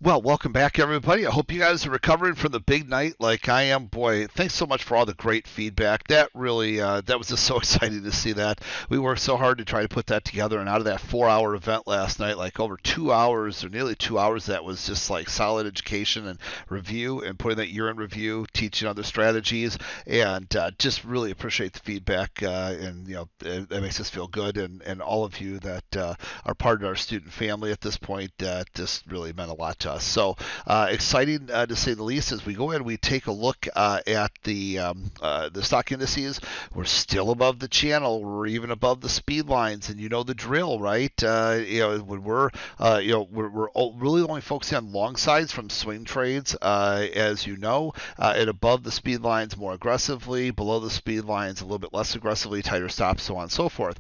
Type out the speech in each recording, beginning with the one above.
Well, welcome back, everybody. I hope you guys are recovering from the big night like I am. Boy, thanks so much for all the great feedback. That really, that was just so exciting to see that. We worked so hard to try to put that together, and out of that 4-hour event last night, like over 2 hours or nearly 2 hours, that was just like solid education and review and putting that year in review, teaching other strategies, and just really appreciate the feedback. And that makes us feel good, and all of you that are part of our student family at this point, just really meant a lot to us. So exciting to say the least. As we go in, we take a look at the stock indices. We're still above the channel. We're even above the speed lines, and you know the drill, right? When we're really only focusing on long sides from swing trades, as you know, and above the speed lines more aggressively, below the speed lines a little bit less aggressively, tighter stops, so on and so forth.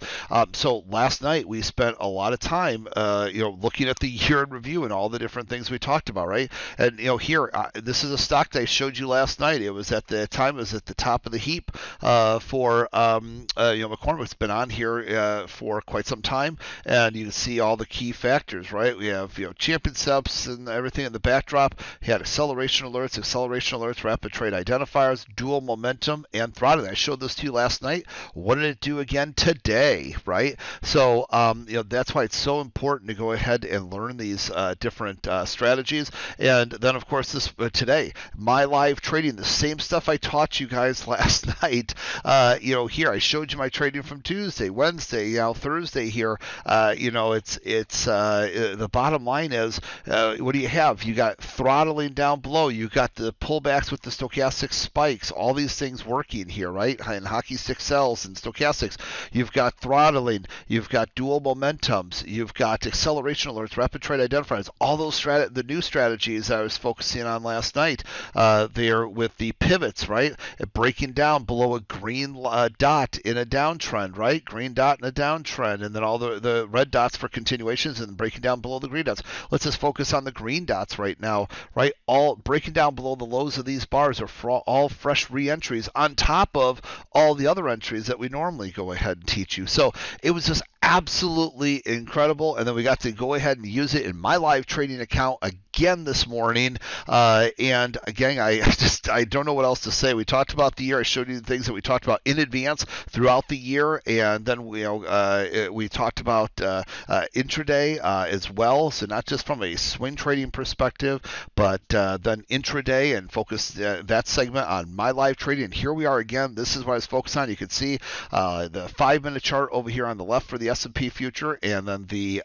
So last night we spent a lot of time, looking at the year in review and all the different things we talked about, right? And here, this is a stock that I showed you last night. It was at the time, it was at the top of the heap for McCormick's been on here for quite some time, and you can see all the key factors, right? We have champion steps and everything in the backdrop. He had acceleration alerts, rapid trade identifiers, dual momentum, and throttling. I showed this to you last night. What did it do again today, right? So that's why it's so important to go ahead and learn these different strategies. And then, of course, this today, my live trading, the same stuff I taught you guys last night. Here I showed you my trading from Tuesday, Wednesday, Thursday. Here, it's the bottom line is, what do you have? You got throttling down below. You got the pullbacks with the stochastic spikes. All these things working here, right? And hockey stick sells and stochastics. You've got throttling. You've got dual momentums. You've got acceleration alerts, rapid trade identifiers. All those the new strategies I was focusing on last night there with the pivots, right? Breaking down below a green dot in a downtrend, right? Green dot in a downtrend, and then all the red dots for continuations, and breaking down below the green dots. Let's just focus on the green dots right now, right? All breaking down below the lows of these bars are all fresh re-entries on top of all the other entries that we normally go ahead and teach you. So it was just absolutely incredible, and then we got to go ahead and use it in my live trading account again this morning. And again, I don't know what else to say. We talked about the year. I showed you the things that we talked about in advance throughout the year, and then we talked about intraday as well. So not just from a swing trading perspective, but then intraday, and focus that segment on my live trading. And here we are again. This is what I was focused on. You can see the 5-minute chart over here on the left for the S&P future, and then the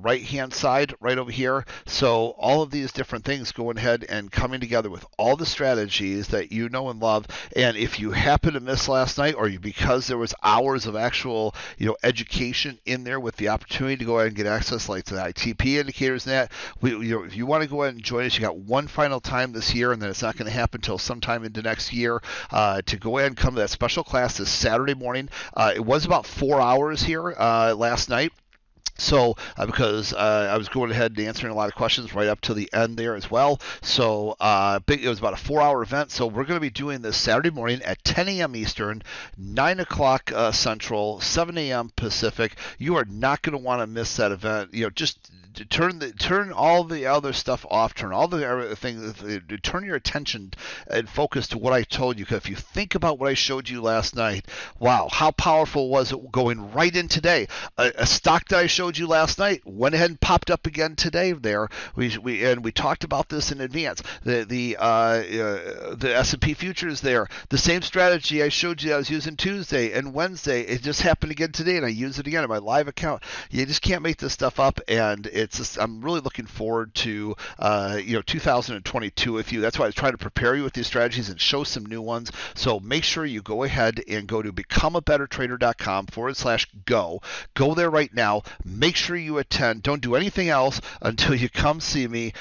right-hand side right over here. So all of these different things going ahead and coming together with all the strategies that you know and love. And if you happen to miss last night, or because there was hours of actual education in there with the opportunity to go ahead and get access like to the ITP indicators and that, if you want to go ahead and join us, you got one final time this year, and then it's not going to happen until sometime into next year, to go ahead and come to that special class this Saturday morning. It was about 4 hours here last night. So because I was going ahead and answering a lot of questions right up to the end there as well. So it was about a 4-hour event. So we're going to be doing this Saturday morning at 10 a.m. Eastern, 9 o'clock Central, 7 a.m. Pacific. You are not going to want to miss that event. Just turn all the other stuff off, turn all the other things, turn your attention and focus to what I told you. Because if you think about what I showed you last night, wow, how powerful was it going right in today? A stock that I showed you last night went ahead and popped up again today. There, we talked about this in advance. The S&P futures there, the same strategy I showed you I was using Tuesday and Wednesday. It just happened again today, and I use it again in my live account. You just can't make this stuff up, and I'm really looking forward to 2022 with you. That's why I was trying to prepare you with these strategies and show some new ones. So make sure you go ahead and go to becomeabettertrader.com/go. Go there right now. Make sure you attend. Don't do anything else until you come see me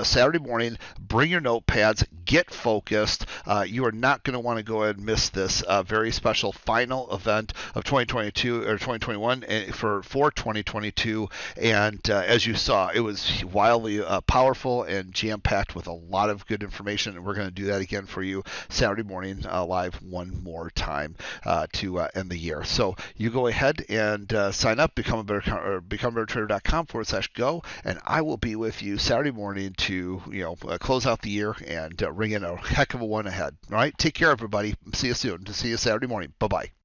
Saturday morning. Bring your notepads. get focused. You are not going to want to go ahead and miss this very special final event of 2022 or 2021 for 2022. And as you saw, it was wildly powerful and jam-packed with a lot of good information. And we're going to do that again for you Saturday morning live one more time to end the year. So you go ahead and sign up, becomebettertrader.com/go, and I will be with you Saturday morning to close out the year and ring in a heck of a one ahead. All right, take care, everybody. See you soon. See you Saturday morning. Bye bye.